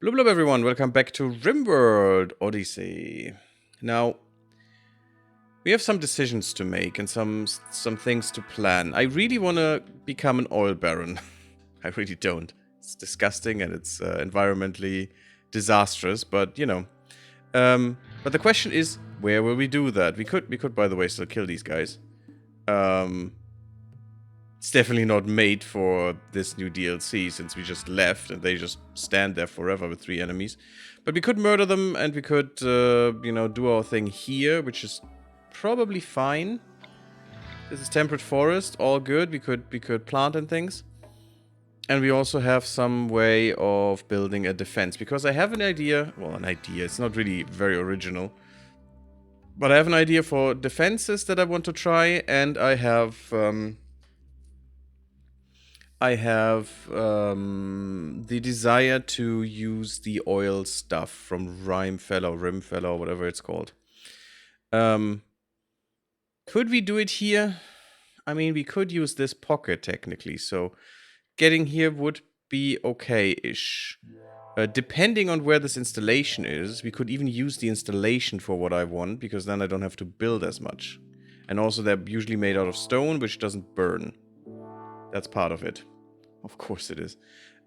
Blub blub everyone, welcome back to RimWorld Odyssey. Now, we have some decisions to make and some things to plan. I really want to become an oil baron. I really don't. It's disgusting and it's environmentally disastrous, but you know. But the question is, where will we do that? We could, by the way, still kill these guys. It's definitely not made for this new DLC since we just left and they just stand there forever with 3 enemies. But we could murder them and we could, you know, do our thing here, which is probably fine. This is temperate forest, all good. We could plant and things. And we also have some way of building a defense because I have an idea. Well, an idea. It's not really very original. But I have an idea for defenses that I want to try, and I have the desire to use the oil stuff from Rimfellow, whatever it's called. Could we do it here? I mean, we could use this pocket technically, so getting here would be okay-ish. Depending on where this installation is, we could even use the installation for what I want, because then I don't have to build as much. And also they're usually made out of stone, which doesn't burn. That's part of it. Of course it is.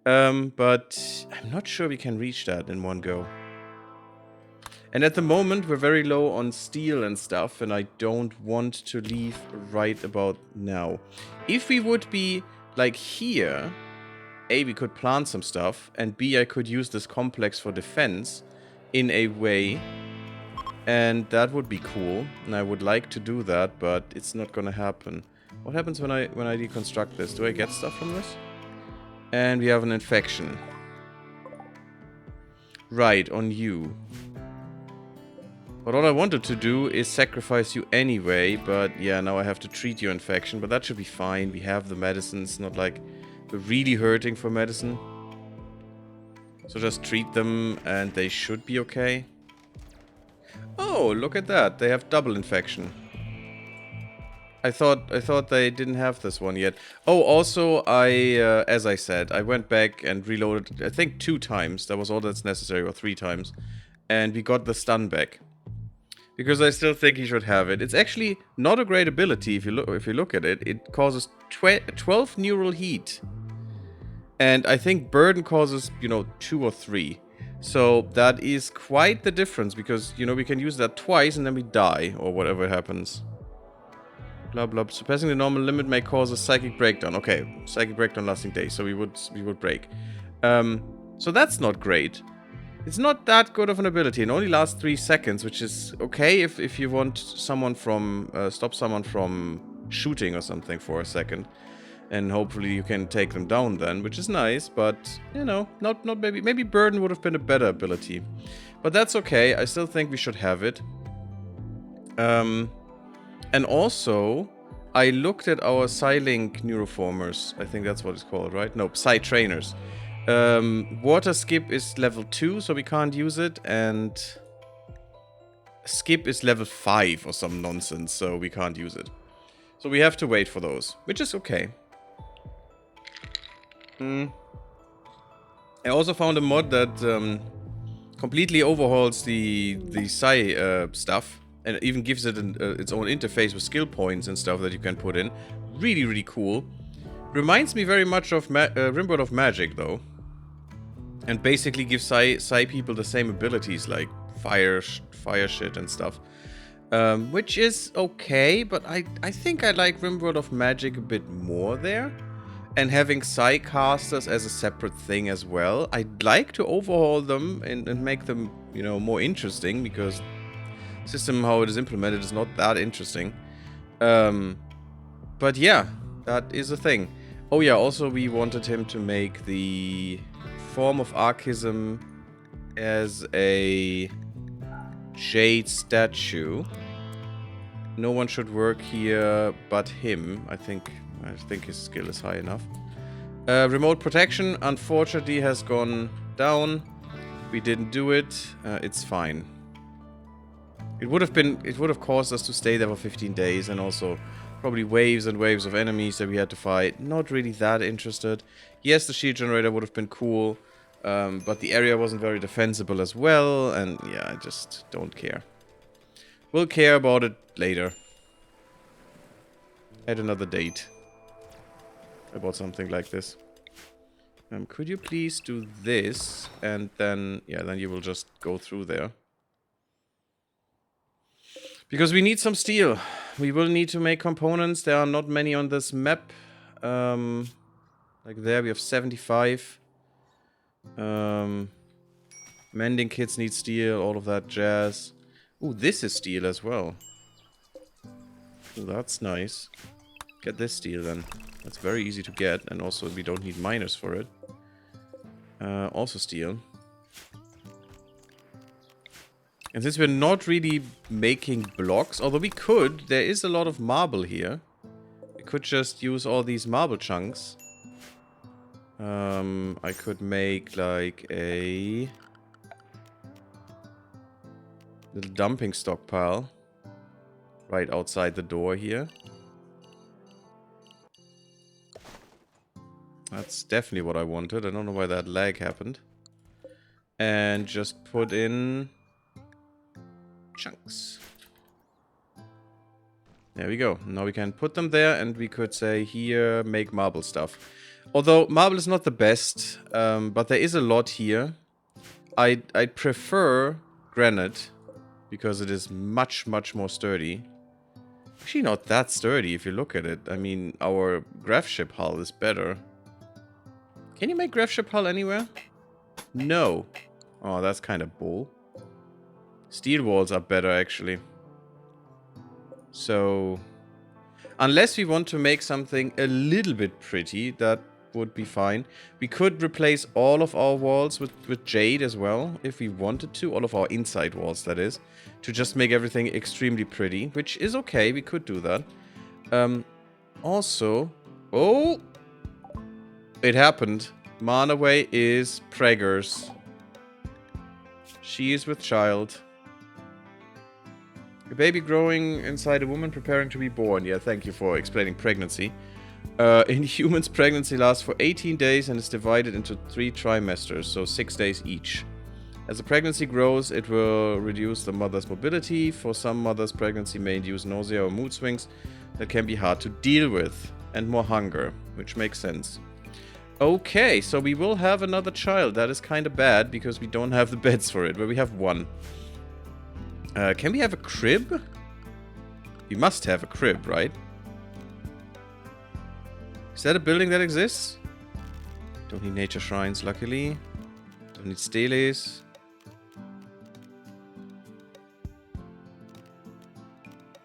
But I'm not sure we can reach that in one go. And at the moment, we're very low on steel and stuff, and I don't want to leave right about now. If we would be, like, here, A, we could plant some stuff, and B, I could use this complex for defense in a way, and that would be cool, and I would like to do that, but it's not gonna happen. What happens when I deconstruct this? Do I get stuff from this? And we have an infection. Right, on you. But all I wanted to do is sacrifice you anyway, but yeah, now I have to treat your infection, but that should be fine. We have the medicines, not like we're really hurting for medicine. So just treat them and they should be okay. Oh, look at that. They have double infection. I thought they didn't have this one yet. Oh, also, as I said, I went back and reloaded, I think 2 times. That was all that's necessary, or 3 times. And we got the stun back. Because I still think he should have it. It's actually not a great ability if you look at it. It causes 12 neural heat. And I think burden causes, you know, 2 or 3. So that is quite the difference because, you know, we can use that twice and then we die or whatever happens. Blah blah. Surpassing the normal limit may cause a psychic breakdown. Okay, psychic breakdown lasting days, so we would break. So that's not great. It's not that good of an ability. It only lasts 3 seconds, which is okay if you want someone from stop someone from shooting or something for a second, and hopefully you can take them down then, which is nice. But you know, not maybe burden would have been a better ability, but that's okay. I still think we should have it. And also, I looked at our Psylink neuroformers. I think that's what it's called, right? No, Psy trainers. Water skip is level 2, so we can't use it, and skip is level 5 or some nonsense, so we can't use it. So we have to wait for those, which is okay. I also found a mod that completely overhauls the Psy stuff, and even gives it its own interface with skill points and stuff that you can put in. Really, really cool. Reminds me very much of RimWorld of Magic, though. And basically gives Psy people the same abilities, like fire shit and stuff. Which is okay, but I think I like RimWorld of Magic a bit more there. And having Psy casters as a separate thing as well. I'd like to overhaul them and make them, you know, more interesting, because the system, how it is implemented, is not that interesting. But yeah, that is a thing. Oh yeah, also we wanted him to make the form of Archism as a jade statue. No one should work here but him. I think his skill is high enough. Remote protection, unfortunately, has gone down. We didn't do it. It's fine. It would have caused us to stay there for 15 days, and also probably waves and waves of enemies that we had to fight. Not really that interested. Yes, the shield generator would have been cool. But the area wasn't very defensible as well, and yeah, I just don't care. We'll care about it later. At another date. About something like this. Could you please do this, and then, yeah, then you will just go through there. Because we need some steel. We will need to make components. There are not many on this map. Like there we have 75. Mending kits need steel, all of that jazz. Ooh, this is steel as well. Ooh, that's nice. Get this steel then. That's very easy to get, and also we don't need miners for it. Also steel. And since we're not really making blocks, although we could, there is a lot of marble here. We could just use all these marble chunks. I could make like a little dumping stockpile right outside the door here. That's definitely what I wanted. I don't know why that lag happened. And just put in chunks. There we go. Now we can put them there, and we could say here, make marble stuff. Although marble is not the best, but there is a lot here. I'd prefer granite, because it is much, much more sturdy. Actually not that sturdy if you look at it. I mean, our graph ship hull is better. Can you make graph ship hull anywhere? No. Oh, that's kind of bull. Steel walls are better, actually. So, unless we want to make something a little bit pretty, that would be fine. We could replace all of our walls with jade as well, if we wanted to. All of our inside walls, that is. To just make everything extremely pretty, which is okay. We could do that. Also... Oh! It happened. Manaway is preggers. She is with child. A baby growing inside a woman preparing to be born. Yeah, thank you for explaining pregnancy. In humans, pregnancy lasts for 18 days and is divided into 3 trimesters, so 6 days each. As the pregnancy grows, it will reduce the mother's mobility. For some mothers, pregnancy may induce nausea or mood swings that can be hard to deal with, and more hunger, which makes sense. Okay, so we will have another child. That is kind of bad, because we don't have the beds for it, but we have one. Can we have a crib? We must have a crib, right? Is that a building that exists? Don't need nature shrines, luckily. Don't need steles.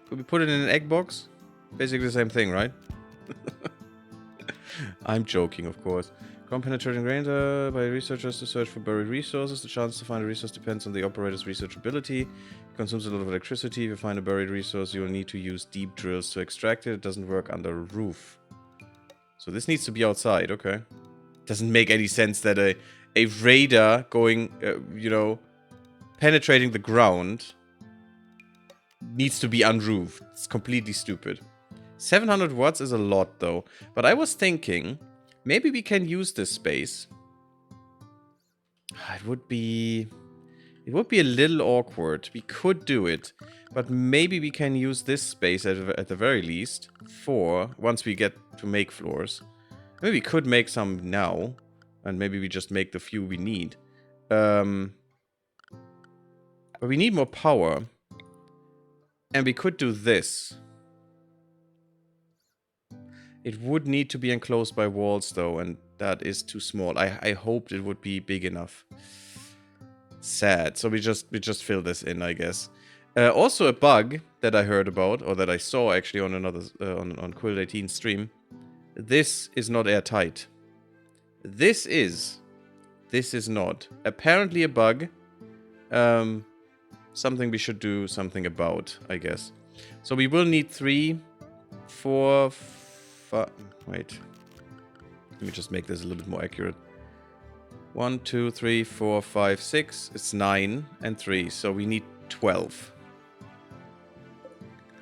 Could we put it in an egg box? Basically the same thing, right? I'm joking, of course. Ground penetrating grains by researchers to search for buried resources. The chance to find a resource depends on the operator's research ability. It consumes a lot of electricity. If you find a buried resource, you will need to use deep drills to extract it. It doesn't work under a roof. So this needs to be outside, okay. Doesn't make any sense that a radar going, you know, penetrating the ground needs to be unroofed. It's completely stupid. 700 watts is a lot, though. But I was thinking, maybe we can use this space. It would be a little awkward. We could do it. But maybe we can use this space at the very least for once we get to make floors. Maybe we could make some now. And maybe we just make the few we need. But we need more power. And we could do this. It would need to be enclosed by walls, though, and that is too small. I hoped it would be big enough. Sad. So we just fill this in, I guess. Also a bug that I heard about, or that I saw actually on another on Quill 18's stream. This is not airtight. This is not. Apparently a bug. Something we should do something about, I guess. So we will need 3, 4, 5... Wait. Let me just make this a little bit more accurate. 1, 2, 3, 4, 5, 6. It's 9 and 3. So we need 12.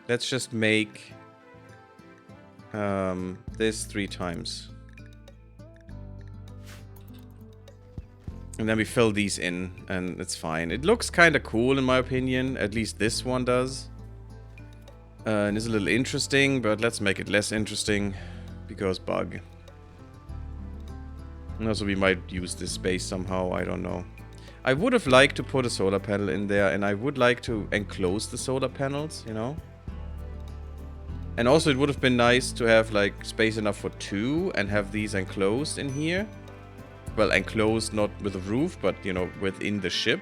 Let's just make this 3 times. And then we fill these in, and it's fine. It looks kind of cool in my opinion. At least this one does. And it's a little interesting, but let's make it less interesting. Because bug. And also we might use this space somehow, I don't know. I would have liked to put a solar panel in there, and I would like to enclose the solar panels, you know? And also it would have been nice to have like space enough for 2 and have these enclosed in here. Well, enclosed not with a roof, but you know, within the ship.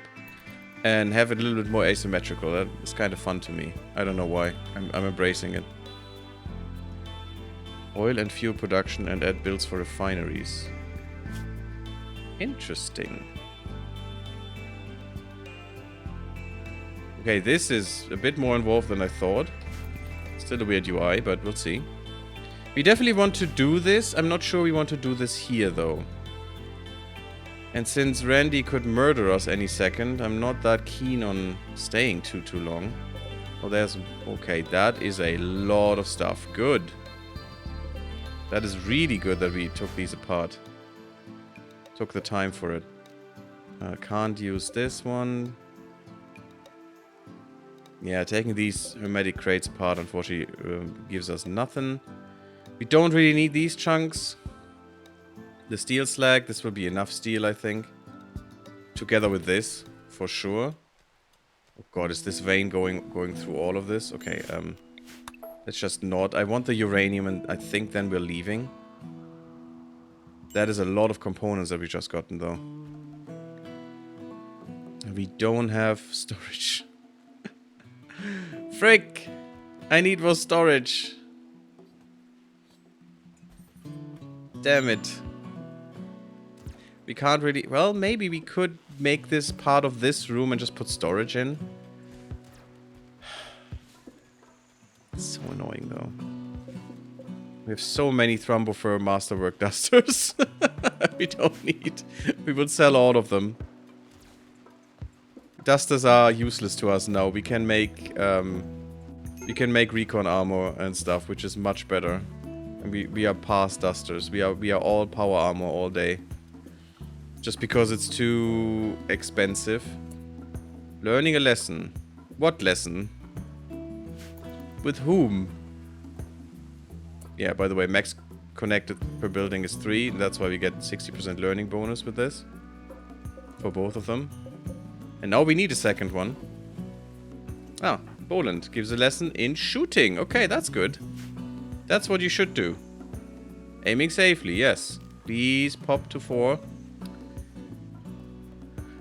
And have it a little bit more asymmetrical. That is kind of fun to me. I don't know why. I'm embracing it. Oil and fuel production and add builds for refineries. Interesting. Okay, this is a bit more involved than I thought. Still a weird UI, but we'll see. We definitely want to do this. I'm not sure we want to do this here, though. And since Randy could murder us any second, I'm not that keen on staying too long. Oh, there's... Okay, that is a lot of stuff. Good. That is really good that we took these apart. Took the time for it. Can't use this one. Yeah, taking these hermetic crates apart, unfortunately, gives us nothing. We don't really need these chunks. The steel slag, this will be enough steel, I think. Together with this, for sure. Oh god, is this vein going through all of this? Okay, let's just not. I want the uranium, and I think then we're leaving. That is a lot of components that we just gotten, though. We don't have storage. Frick! I need more storage. Damn it. We can't really... Well, maybe we could make this part of this room and just put storage in. It's so annoying, though. We have so many Thrumbopher Masterwork Dusters. We don't need... We would sell all of them. Dusters are useless to us now. We can make recon armor and stuff, which is much better. And we are past dusters. We are all power armor all day. Just because it's too expensive. Learning a lesson. What lesson? With whom? Yeah, by the way, max connected per building is 3. And that's why we get 60% learning bonus with this. For both of them. And now we need a second one. Ah, Boland gives a lesson in shooting. Okay, that's good. That's what you should do. Aiming safely, yes. Please pop to 4.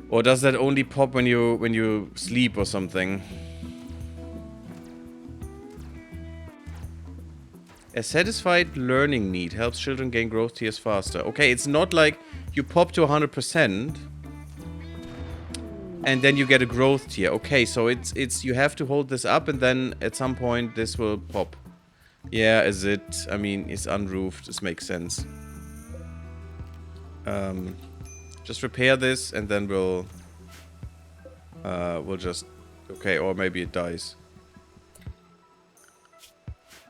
Or does that only pop when you sleep or something? A satisfied learning need helps children gain growth tiers faster. Okay, it's not like you pop to 100% and then you get a growth tier. Okay, so it's you have to hold this up and then at some point this will pop. Yeah, is it? I mean, it's unroofed. This makes sense. Just repair this and then we'll just... Okay, or maybe it dies.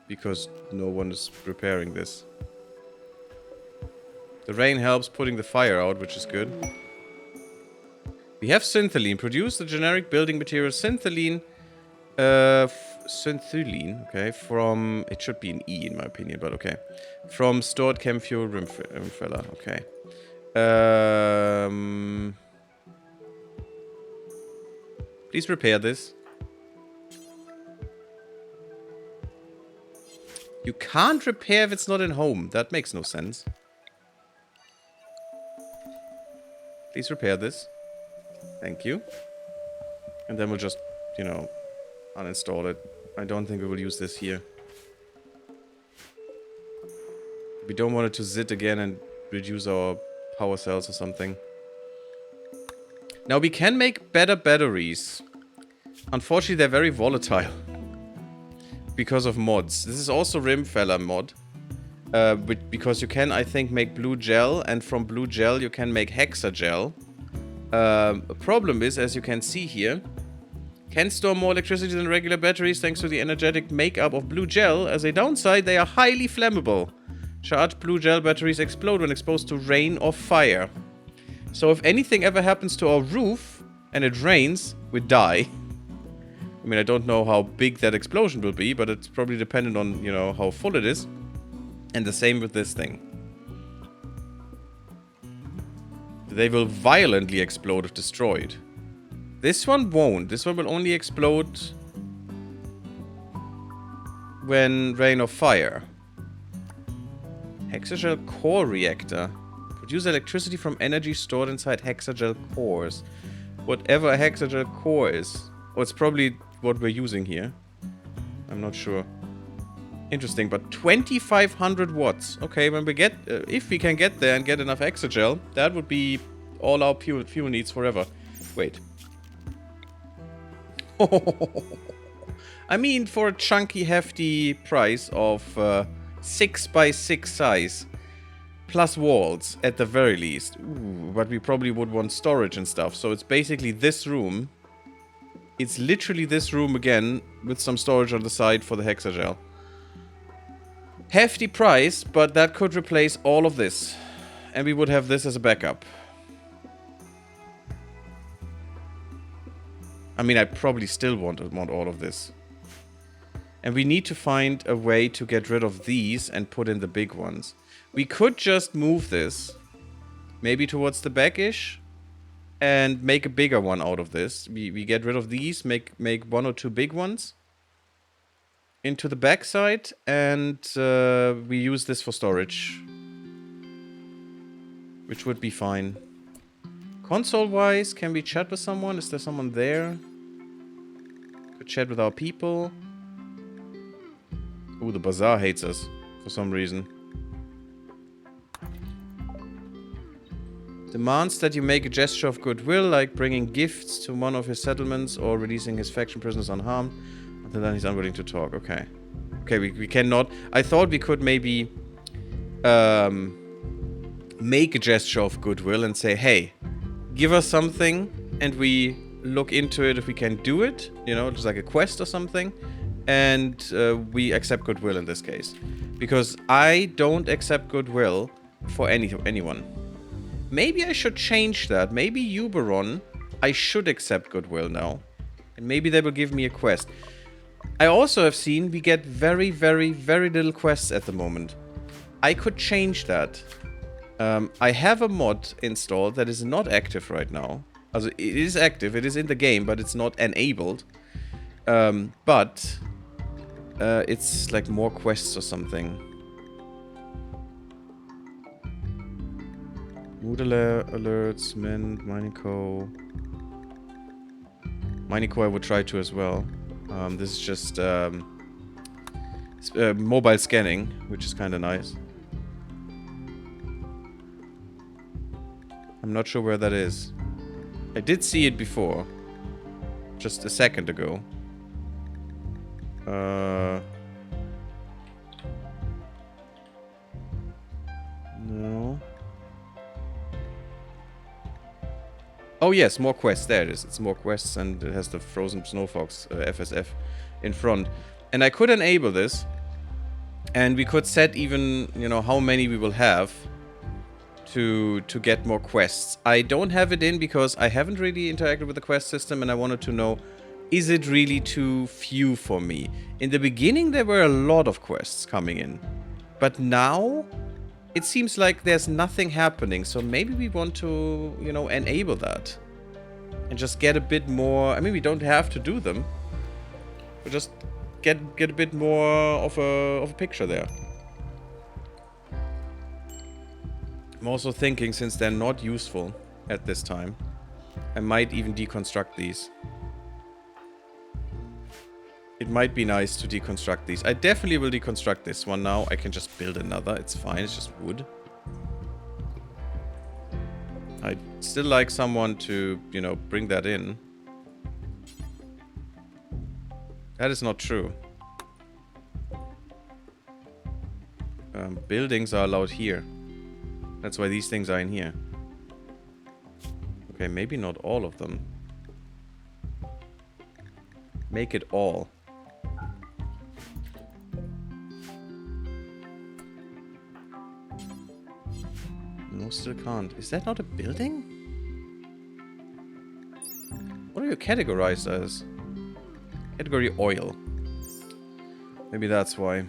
Because no one is repairing this. The rain helps putting the fire out, which is good. We have synthylene. Produce the generic building material synthylene. Synthylene, okay, from... It should be an E in my opinion, but okay. From stored chem fuel rimfella, okay. Please repair this. You can't repair if it's not in home. That makes no sense. Please repair this. Thank you. And then we'll just, you know, uninstall it. I don't think we will use this here. We don't want it to zit again and reduce our power cells or something. Now we can make better batteries. Unfortunately, they're very volatile. Because of mods. This is also Rimfella mod. Because you can, I think, make blue gel. And from blue gel, you can make hexagel. A problem is, as you can see here, can store more electricity than regular batteries thanks to the energetic makeup of blue gel. As a downside, they are highly flammable. Charged blue gel batteries explode when exposed to rain or fire. So if anything ever happens to our roof and it rains, we die. I mean, I don't know how big that explosion will be, but it's probably dependent on, you know, how full it is. And the same with this thing. They will violently explode if destroyed. This one won't. This one will only explode when rain or fire. Hexagel core reactor. Produce electricity from energy stored inside hexagel cores. Whatever a hexagel core is. Well, it's probably what we're using here. I'm not sure. Interesting, but 2500 watts. Okay, when we get, if we can get there and get enough hexagel, that would be all our fuel needs forever. Wait. I mean, for a chunky, hefty price of 6x6 size, plus walls at the very least. Ooh, but we probably would want storage and stuff. So it's basically this room. It's literally this room again with some storage on the side for the hexagel. Hefty price, but that could replace all of this. And we would have this as a backup. I mean, I probably still want all of this. And we need to find a way to get rid of these and put in the big ones. We could just move this. Maybe towards the back-ish. And make a bigger one out of this. We get rid of these, make 1 or 2 big ones. Into the backside. And we use this for storage. Which would be fine. Console-wise, can we chat with someone? Is there someone there? Could chat with our people. Ooh, the bazaar hates us for some reason. Demands that you make a gesture of goodwill, like bringing gifts to one of his settlements or releasing his faction prisoners unharmed. Until then, he's unwilling to talk. Okay. Okay, we cannot. I thought we could maybe make a gesture of goodwill and say, hey, give us something, and we look into it if we can do it. You know, just like a quest or something. And we accept goodwill in this case. Because I don't accept goodwill for anyone. Maybe I should change that. Maybe Uberon, I should accept goodwill now. And maybe they will give me a quest. I also have seen we get very, very, very little quests at the moment. I could change that. I have a mod installed that is not active right now. Also, it is active, it is in the game, but it's not enabled. It's like more quests or something. Mood alerts, Mint, Mining.co. Mining.co I would try to as well. This is just mobile scanning, which is kind of nice. I'm not sure where that is. I did see it before. Just a second ago. No. Oh yes, more quests. There it is. It's more quests and it has the Frozen Snowfox FSF in front. And I could enable this. And we could set even, you know, how many we will have to get more quests. I don't have it in because I haven't really interacted with the quest system and I wanted to know, is it really too few for me? In the beginning there were a lot of quests coming in. But now it seems like there's nothing happening. So maybe we want to, you know, enable that. And just get a bit more. I mean, we don't have to do them. But just get a bit more of a picture there. I'm also thinking, since they're not useful at this time, I might even deconstruct these. It might be nice to deconstruct these. I definitely will deconstruct this one now. I can just build another. It's fine. It's just wood. I'd still like someone to, you know, bring that in. That is not true. Buildings are allowed here. That's why these things are in here. Okay, maybe not all of them. Make it all. No, still can't. Is that not a building? What are you categorized as? Category oil. Maybe that's why.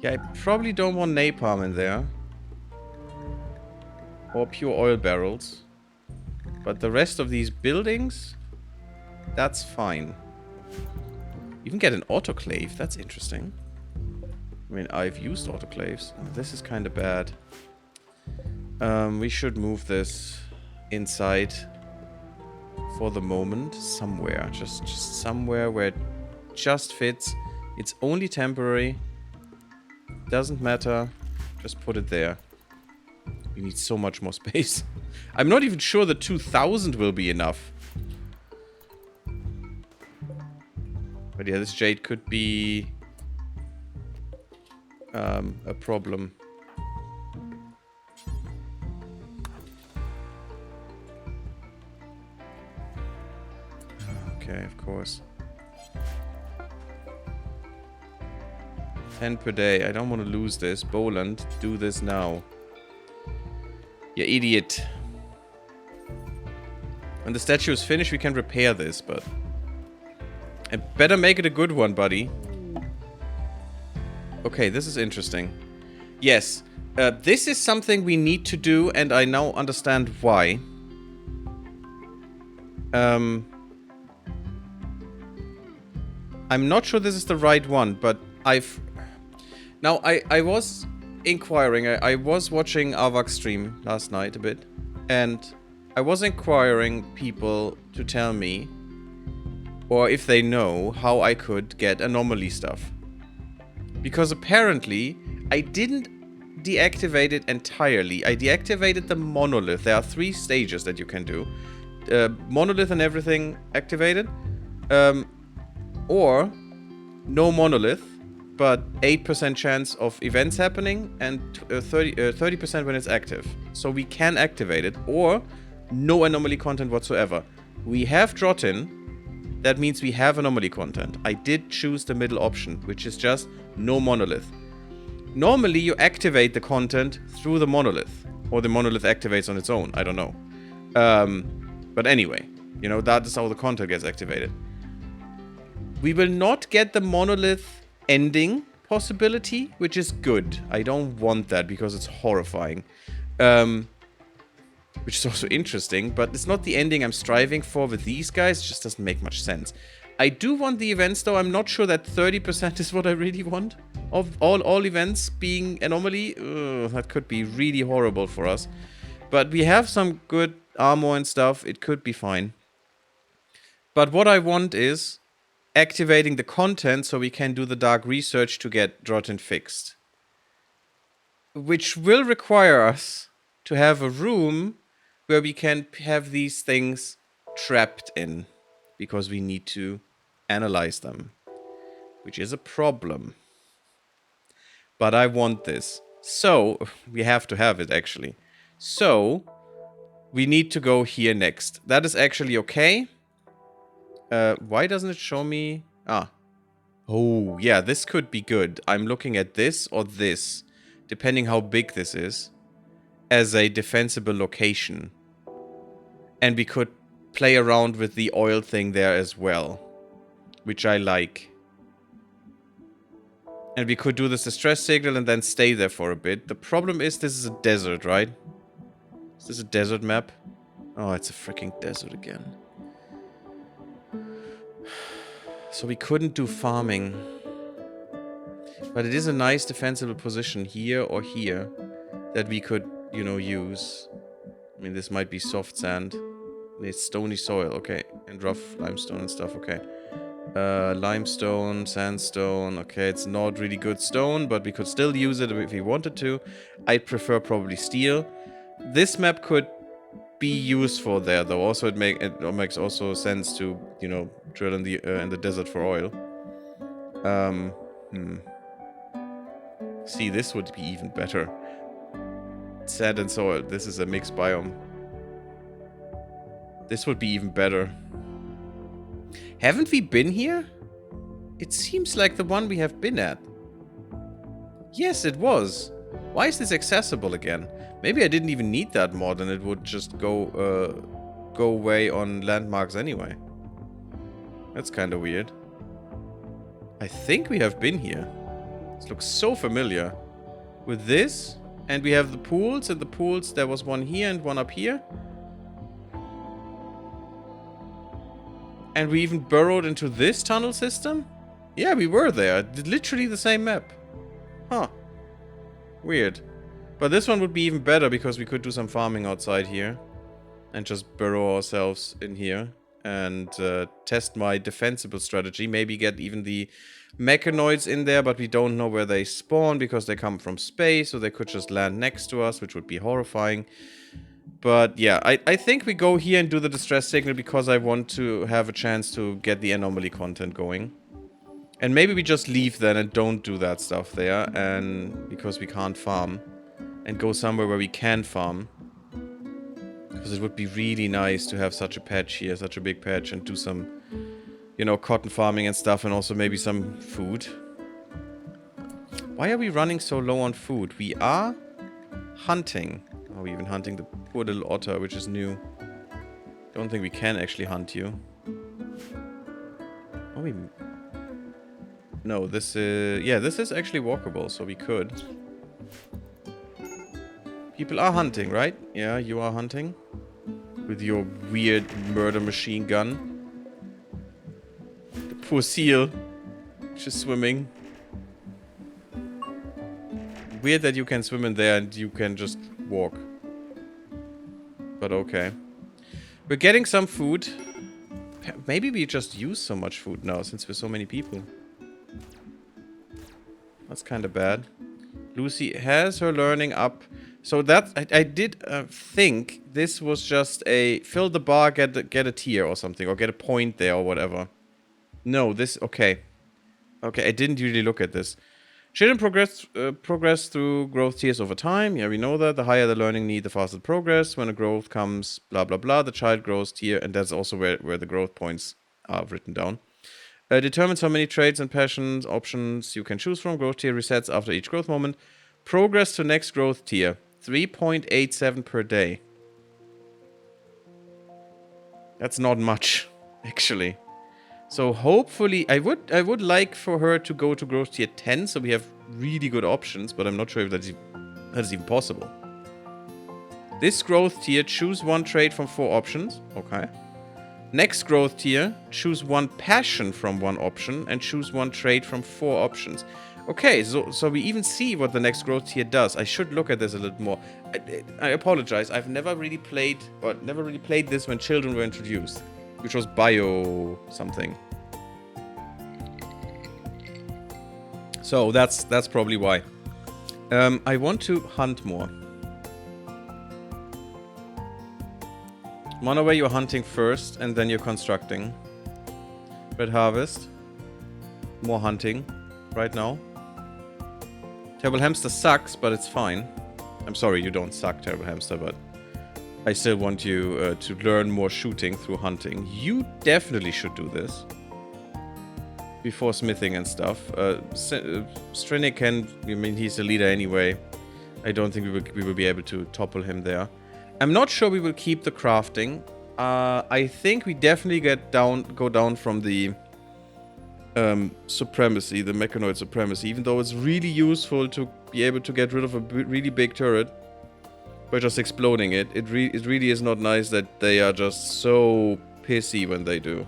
Yeah, I probably don't want napalm in there. Or pure oil barrels. But the rest of these buildings, that's fine. You can get an autoclave, that's interesting. I mean, I've used autoclaves. This is kind of bad. We should move this inside for the moment. Somewhere. Just somewhere where it just fits. It's only temporary. Doesn't matter. Just put it there. We need so much more space. I'm not even sure the 2000 will be enough. But yeah, this jade could be a problem. Okay, of course. 10 per day. I don't want to lose this. Boland, do this now. You idiot. When the statue is finished, we can repair this, but... I better make it a good one, buddy. Okay, this is interesting. Yes, this is something we need to do, and I now understand why. I'm not sure this is the right one, but I've... Now, I was inquiring. I was watching Avak's stream last night a bit, and I was inquiring people to tell me, or if they know, how I could get anomaly stuff. Because apparently, I didn't deactivate it entirely. I deactivated the monolith. There are 3 stages that you can do. Monolith and everything activated. Or no monolith, but 8% chance of events happening and 30% when it's active. So we can activate it, or no anomaly content whatsoever. We have Drotin. That means we have anomaly content. I did choose the middle option, which is just no monolith. Normally, you activate the content through the monolith. Or the monolith activates on its own. I don't know. But anyway, you know, that is how the content gets activated. We will not get the monolith ending possibility, which is good. I don't want that because it's horrifying. Which is also interesting, but it's not the ending I'm striving for with these guys. It just doesn't make much sense. I do want the events, though. I'm not sure that 30% is what I really want. Of all events being anomaly, that could be really horrible for us. But we have some good armor and stuff. It could be fine. But what I want is activating the content so we can do the dark research to get Drotin fixed. Which will require us to have a room where we can have these things trapped in, because we need to analyze them, which is a problem. But I want this. So, we have to have it, actually. So, we need to go here next. That is actually okay. Why doesn't it show me... Ah. Oh, yeah, this could be good. I'm looking at this or this, depending how big this is, as a defensible location. And we could play around with the oil thing there as well, which I like. And we could do this distress signal and then stay there for a bit. The problem is this is a desert, right? Is this a desert map? Oh, it's a freaking desert again. So we couldn't do farming. But it is a nice defensible position here or here that we could, you know, use. I mean, this might be soft sand. It's stony soil, okay. And rough limestone and stuff, okay. Limestone, sandstone, okay. It's not really good stone, but we could still use it if we wanted to. I'd prefer probably steel. This map could be useful there, though. Also, it makes also sense to, you know, drill in the desert for oil. See, this would be even better. Sand and soil. This is a mixed biome. This would be even better. Haven't we been here? It seems like the one we have been at. Yes, it was. Why is this accessible again? Maybe I didn't even need that mod and it would just go away on landmarks anyway. That's kind of weird. I think we have been here. This looks so familiar. With this, and we have the pools, and the pools, there was one here and one up here. And we even burrowed into this tunnel system? Yeah, we were there. Literally the same map. Huh. Weird. But this one would be even better because we could do some farming outside here. And just burrow ourselves in here. And test my defensible strategy. Maybe get even the mechanoids in there, but we don't know where they spawn because they come from space. So they could just land next to us, which would be horrifying. But yeah, I think we go here and do the distress signal because I want to have a chance to get the anomaly content going. And maybe we just leave then and don't do that stuff there, and because we can't farm. And go somewhere where we can farm. Because it would be really nice to have such a patch here, such a big patch, and do some, you know, cotton farming and stuff, and also maybe some food. Why are we running so low on food? We are hunting. Oh, we're even hunting the poor little otter, which is new. Don't think we can actually hunt you. Oh, we... No, this is... Yeah, this is actually walkable, so we could. People are hunting, right? Yeah, you are hunting. With your weird murder machine gun. The poor seal. Just swimming. Weird that you can swim in there and you can just walk. But okay. We're getting some food. Maybe we just use so much food now since we're so many people. That's kind of bad. Lucy has her learning up. So that I did think this was just a fill the bar, get a tier or something, or get a point there or whatever. No, this okay. Okay, I didn't really look at this. Children progress through growth tiers over time. Yeah, we know that. The higher the learning need, the faster the progress. When a growth comes, blah blah blah, the child grows tier, and that's also where the growth points are written down. Determines how many traits and passions options you can choose from. Growth tier resets after each growth moment. Progress to next growth tier. 3.87 per day. That's not much, actually. So hopefully, I would like for her to go to growth tier 10, so we have really good options, but I'm not sure if that is even possible. This growth tier, choose one trait from 4 options. Okay. Next growth tier, choose one passion from 1 option, and choose 1 trait from 4 options. Okay, so we even see what the next growth tier does. I should look at this a little more. I apologize. I've never really played this when children were introduced, which was bio something. So that's probably why. I want to hunt more. One away, you're hunting first, and then you're constructing. Red harvest. More hunting right now. Terrible Hamster sucks, but it's fine. I'm sorry, you don't suck, Terrible Hamster, but I still want you to learn more shooting through hunting. You definitely should do this. Before smithing and stuff. Strinik can... I mean, he's the leader anyway. I don't think we will be able to topple him there. I'm not sure we will keep the crafting. I think we definitely go down from the... supremacy, the mechanoid supremacy, even though it's really useful to be able to get rid of a really big turret by just exploding it. It really is not nice that they are just so pissy when they do.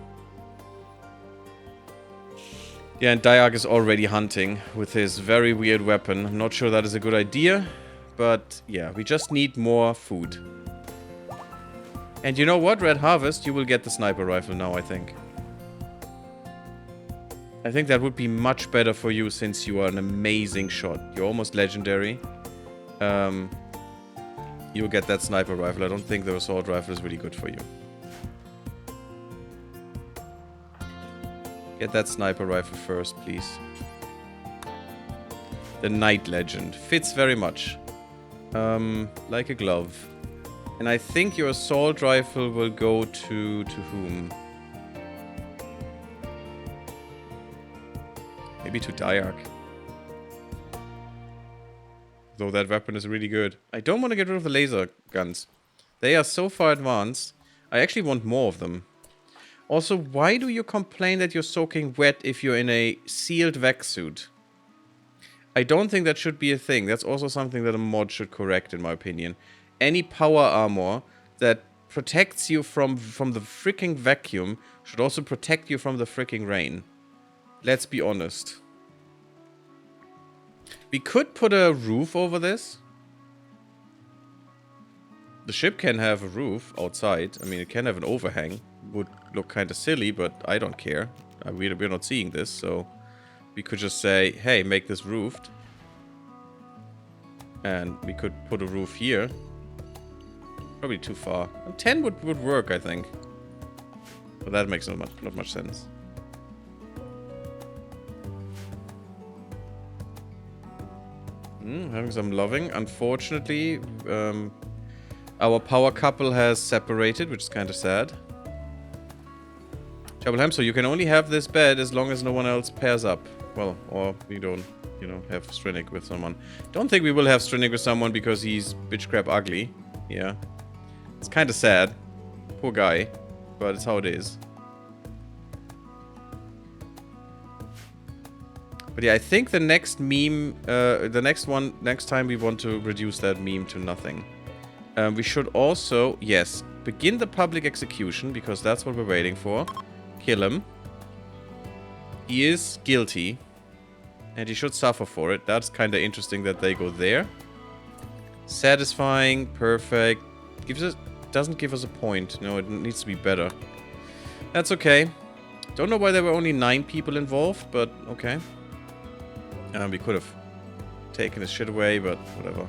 Yeah, and Diark is already hunting with his very weird weapon. I'm not sure that is a good idea, but yeah, we just need more food. And you know what, Red Harvest, you will get the sniper rifle now, I think. I think that would be much better for you since you are an amazing shot. You're almost legendary. You'll get that sniper rifle. I don't think the assault rifle is really good for you. Get that sniper rifle first, please. The Knight Legend. Fits very much. Like a glove. And I think your assault rifle will go to whom? Maybe to Diark. though that weapon is really good. I don't want to get rid of the laser guns. They are so far advanced. I actually want more of them. Also, why do you complain that you're soaking wet if you're in a sealed vac suit? I don't think that should be a thing. That's also something that a mod should correct, in my opinion. Any power armor that protects you from the freaking vacuum should also protect you from the freaking rain. Let's be honest. We could put a roof over this. The ship can have a roof outside. I mean, it can have an overhang. Would look kind of silly, but I don't care. We're not seeing this, so we could just say, hey, make this roofed. And we could put a roof here. Probably too far. 10 would work, I think. But that makes not much sense. Having some loving. Unfortunately, our power couple has separated, which is kind of sad. Troubleham, so you can only have this bed as long as no one else pairs up. Well, or we don't, you know, have Strinnick with someone. Don't think we will have Strinnick with someone because he's bitch crap ugly. Yeah. It's kind of sad. Poor guy. But it's how it is. But yeah, I think the next meme, next time we want to reduce that meme to nothing. We should also, yes, begin the public execution, because that's what we're waiting for. Kill him. He is guilty. And he should suffer for it. That's kind of interesting that they go there. Satisfying, perfect. Doesn't give us a point. No, it needs to be better. That's okay. Don't know why there were only 9 people involved, but okay. We could have taken his shit away, but whatever.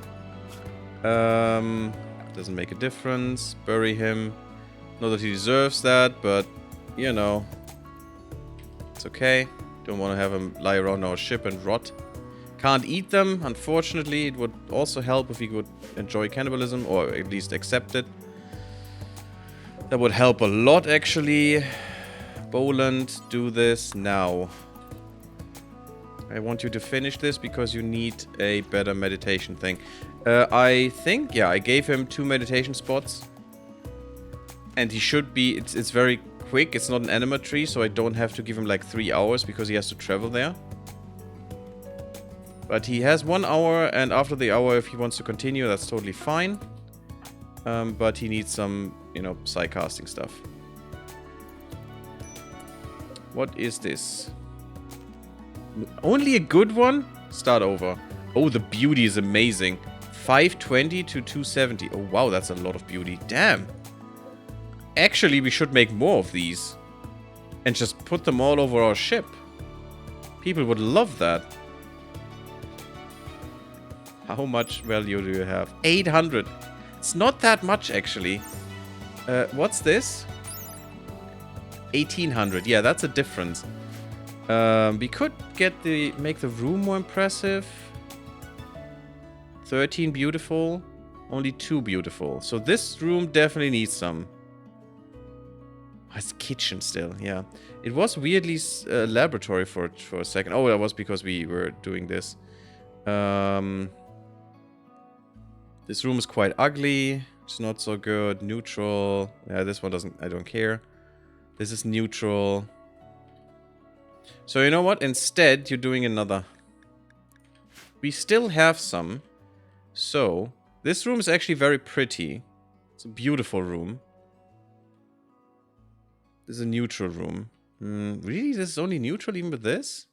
Doesn't make a difference. Bury him. Not that he deserves that, but, you know. It's okay. Don't want to have him lie around our ship and rot. Can't eat them, unfortunately. It would also help if he could enjoy cannibalism, or at least accept it. That would help a lot, actually. Boland, do this now. I want you to finish this because you need a better meditation thing. I think, yeah, I gave him 2 meditation spots. And he should be, it's very quick. It's not an anima tree, so I don't have to give him like 3 hours because he has to travel there. But he has 1 hour, and after the hour, if he wants to continue, that's totally fine. But he needs some, you know, psy-casting stuff. What is this? Only a good one? Start over. Oh, the beauty is amazing. 520 to 270. Oh, wow, that's a lot of beauty. Damn. Actually, we should make more of these. And just put them all over our ship. People would love that. How much value do you have? 800. It's not that much, actually. What's this? 1800. Yeah, that's a difference. We could make the room more impressive. 13 beautiful. Only 2 beautiful. So this room definitely needs some. Oh, it's kitchen still, yeah. It was weirdly laboratory for a second. Oh, that was because we were doing this. This room is quite ugly. It's not so good. Neutral. Yeah, this one doesn't... I don't care. This is neutral. So you know what? Instead, you're doing another. We still have some. So, this room is actually very pretty. It's a beautiful room. This is a neutral room. Really? This is only neutral even with this?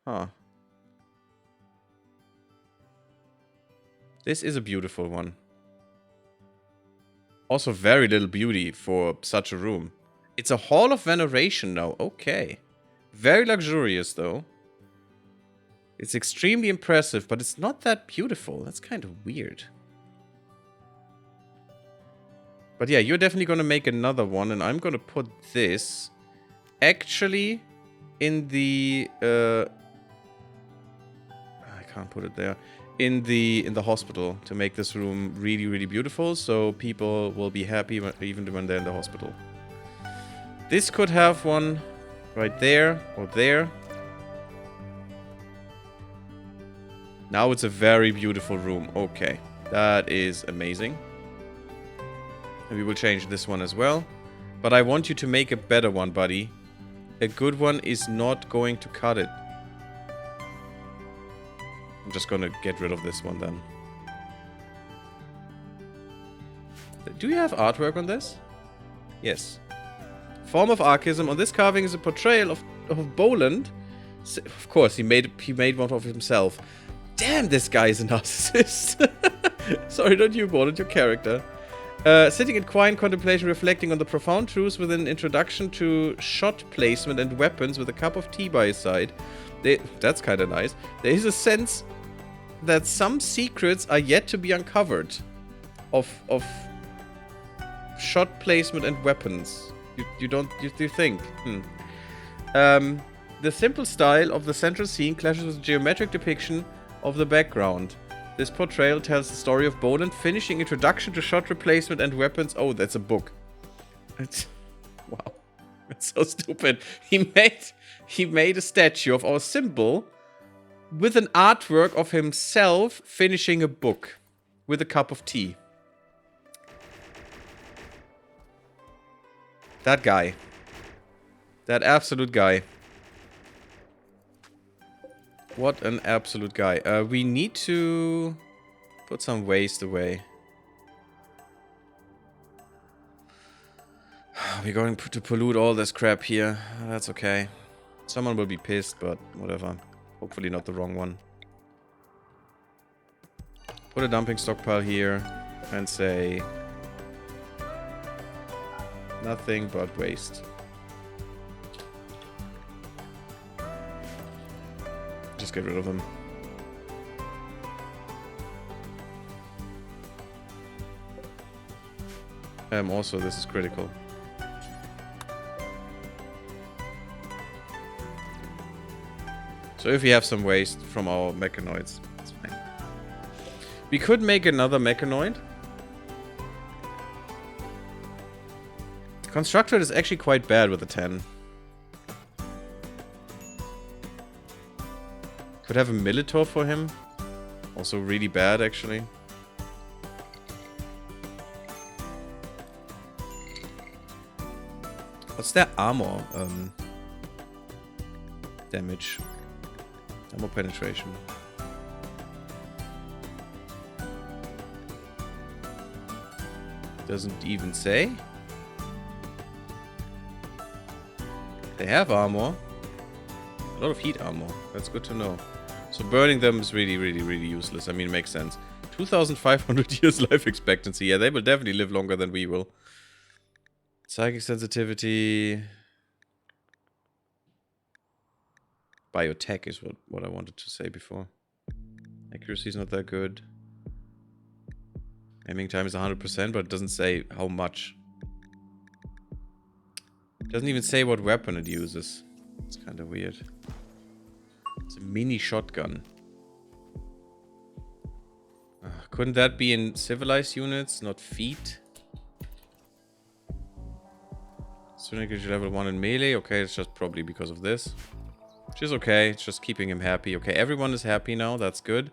Huh. This is a beautiful one. Also very little beauty for such a room. It's a Hall of Veneration now. Okay. Very luxurious, though. It's extremely impressive, but it's not that beautiful. That's kind of weird. But yeah, you're definitely going to make another one, and I'm going to put this actually in the... I can't put it there. In the hospital to make this room really, really beautiful, so people will be happy even when they're in the hospital. This could have one right there or there. Now it's a very beautiful room. Okay. That is amazing. And we will change this one as well. But I want you to make a better one, buddy. A good one is not going to cut it. I'm just gonna get rid of this one then. Do you have artwork on this? Yes. Form of archism. On this carving is a portrayal of Boland. Of course, he made one of himself. Damn, this guy is a narcissist. Sorry, not you, Boland, your character. Sitting in quiet contemplation, reflecting on the profound truths within an introduction to shot placement and weapons with a cup of tea by his side. That's kind of nice. There is a sense that some secrets are yet to be uncovered of shot placement and weapons. You think? The simple style of the central scene clashes with the geometric depiction of the background. This portrayal tells the story of Boland finishing introduction to shot replacement and weapons. Oh, that's a book. Wow. That's so stupid. He made a statue of our symbol with an artwork of himself finishing a book with a cup of tea. That guy. That absolute guy. What an absolute guy. We need to put some waste away. We're going to pollute all this crap here. That's okay. Someone will be pissed, but whatever. Hopefully not the wrong one. Put a dumping stockpile here and say nothing but waste. Just get rid of them. Also, this is critical. So if we have some waste from our mechanoids, it's fine. We could make another mechanoid. Constructor is actually quite bad with a 10. Could have a Militor for him. Also really bad, actually. What's their armor? Damage. Armor penetration. Doesn't even say. They have armor. A lot of heat armor. That's good to know. So burning them is really, really, really useless. I mean, it makes sense. 2,500 years life expectancy. Yeah, they will definitely live longer than we will. Psychic sensitivity. Biotech is what I wanted to say before. Accuracy is not that good. Aiming time is 100%, but it doesn't say how much. It doesn't even say what weapon it uses. It's kind of weird. It's a mini shotgun. Couldn't that be in civilized units, not feet? Synergy level 1 in melee. Okay, it's just probably because of this. Which is okay. It's just keeping him happy. Okay, everyone is happy now. That's good.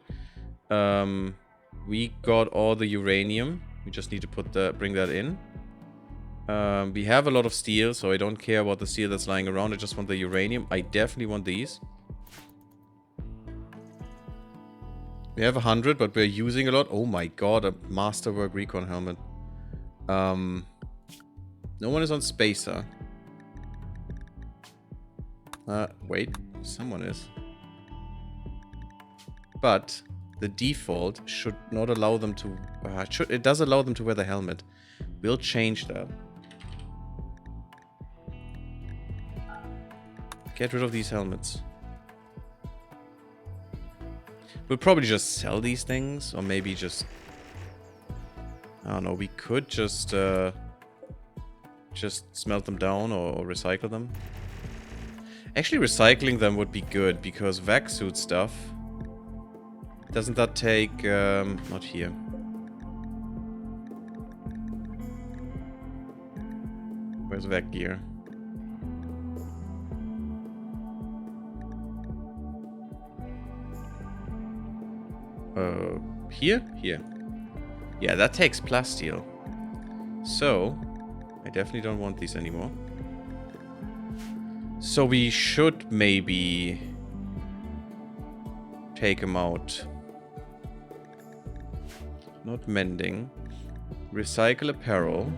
We got all the uranium. We just need to bring that in. We have a lot of steel, so I don't care about the steel that's lying around. I just want the uranium. I definitely want these. We have 100, but we're using a lot. Oh my god, a Masterwork Recon helmet. No one is on spacer. Wait. Someone is. But the default should not allow them to... it does allow them to wear the helmet. We'll change that. Get rid of these helmets. We'll probably just sell these things, or maybe just... I don't know, we could just smelt them down or recycle them. Actually, recycling them would be good, because vac suit stuff... Doesn't that take... not here. Where's vac gear? Here? Here. Yeah, that takes plasteel. So, I definitely don't want these anymore. So we should maybe take them out. Not mending. Recycle apparel.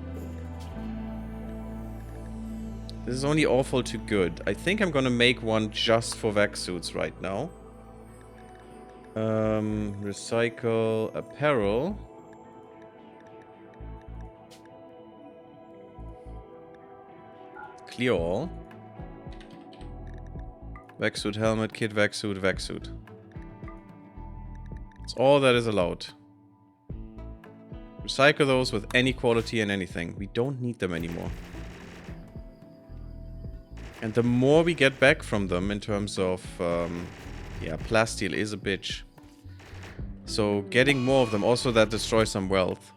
This is only awful to good. I think I'm gonna make one just for vac suits right now. Recycle apparel. Clear all. Vac suit, helmet, kit, vac suit, vac suit. It's all that is allowed. Recycle those with any quality and anything. We don't need them anymore. And the more we get back from them in terms of... yeah, plasteel is a bitch. So getting more of them. Also that destroys some wealth.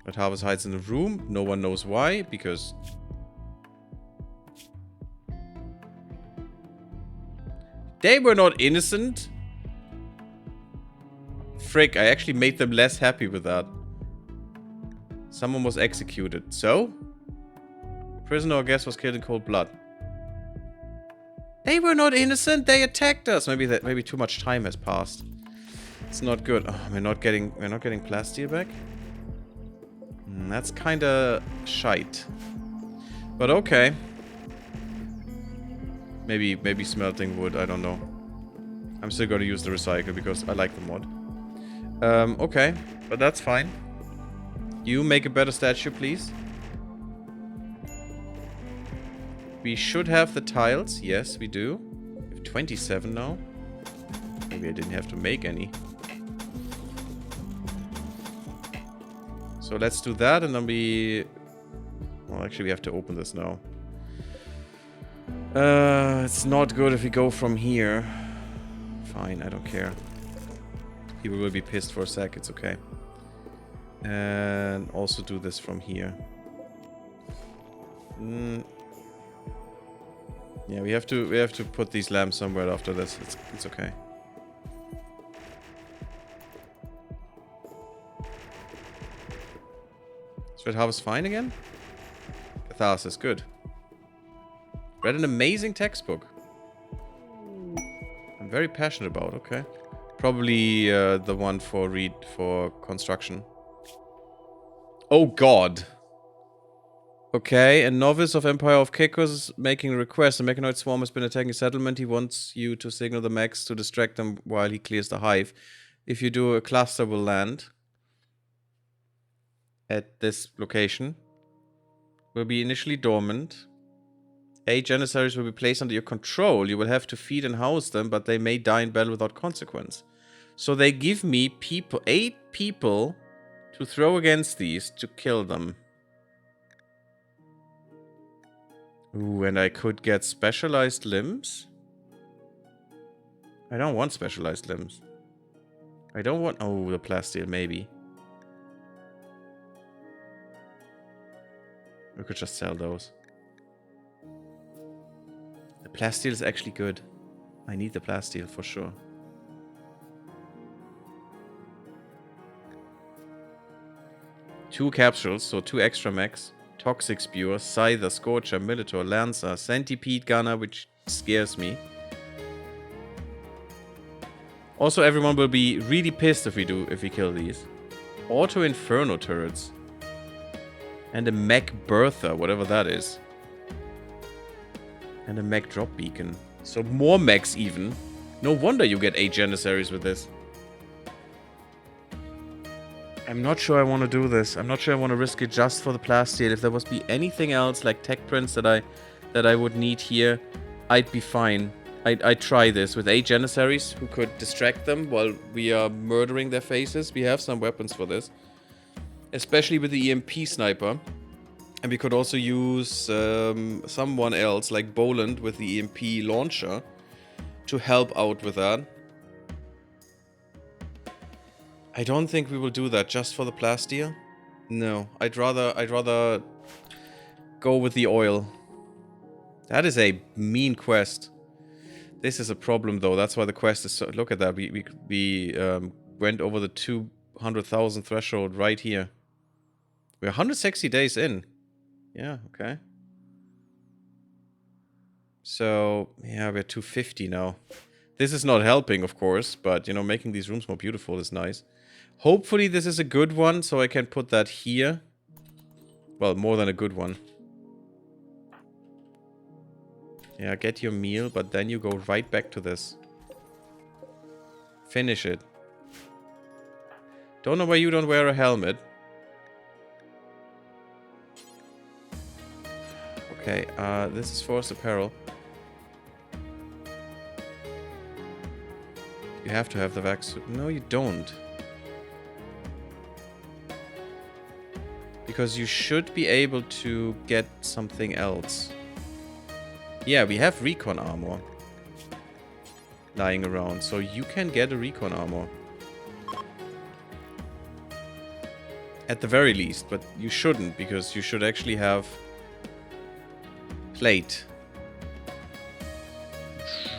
But harvest hides in the room. No one knows why. Because... they were not innocent. Frick, I actually made them less happy with that. Someone was executed. So? Prisoner or guest was killed in cold blood. They were not innocent. They attacked us. Maybe too much time has passed. It's not good. Oh, we're not getting plasteel back. That's kind of shite. But okay. Maybe smelting wood. I don't know. I'm still going to use the recycle because I like the mod. Okay, but that's fine. You make a better statue, please. We should have the tiles. Yes, we do. We have 27 now. Maybe I didn't have to make any. So let's do that and then we... well, actually we have to open this now. It's not good if we go from here. Fine, I don't care. People will be pissed for a sec, it's okay. And also do this from here. Yeah, we have to put these lamps somewhere after this. It's okay. Is Red Harvest fine again? Catharsis, good. Read an amazing textbook. I'm very passionate about, okay. Probably the one for construction. Oh god. Okay, a novice of Empire of Kekos is making a request. A mechanoid swarm has been attacking a settlement. He wants you to signal the mechs to distract them while he clears the hive. If you do, a cluster will land at this location. Will be initially dormant. 8 Janissaries will be placed under your control. You will have to feed and house them, but they may die in battle without consequence. So they give me 8 people to throw against these to kill them. Ooh, and I could get specialized limbs? I don't want specialized limbs. I don't want... oh, the plasteel, maybe. We could just sell those. The plasteel is actually good. I need the plasteel for sure. Two capsules, so 2 extra mechs. Toxic Spewer, Scyther, Scorcher, Militor, Lancer, Centipede Gunner, which scares me. Also, everyone will be really pissed if we kill these. Auto Inferno turrets. And a mech Bertha, whatever that is. And a mech drop beacon. So more mechs even. No wonder you get 8 Janissaries with this. I'm not sure I want to do this. I'm not sure I want to risk it just for the plasteel. If there was be anything else like tech prints that I would need here, I'd be fine. I'd try this with 8 Janissaries who could distract them while we are murdering their faces. We have some weapons for this. Especially with the EMP sniper. And we could also use someone else like Boland with the EMP launcher to help out with that. I don't think we will do that just for the plasteel. No, I'd rather go with the oil. That is a mean quest. This is a problem though. That's why the quest is so... look at that. We went over the 200,000 threshold right here. We're 160 days in. Yeah, okay. So, yeah, we're 250 now. This is not helping, of course, but, you know, making these rooms more beautiful is nice. Hopefully this is a good one, so I can put that here. Well, more than a good one. Yeah, get your meal, but then you go right back to this. Finish it. Don't know why you don't wear a helmet. Okay, this is forced apparel. You have to have the vac suit. No, you don't. Because you should be able to get something else. Yeah, we have recon armor lying around, so you can get a recon armor. At the very least, but you shouldn't, because you should actually have plate.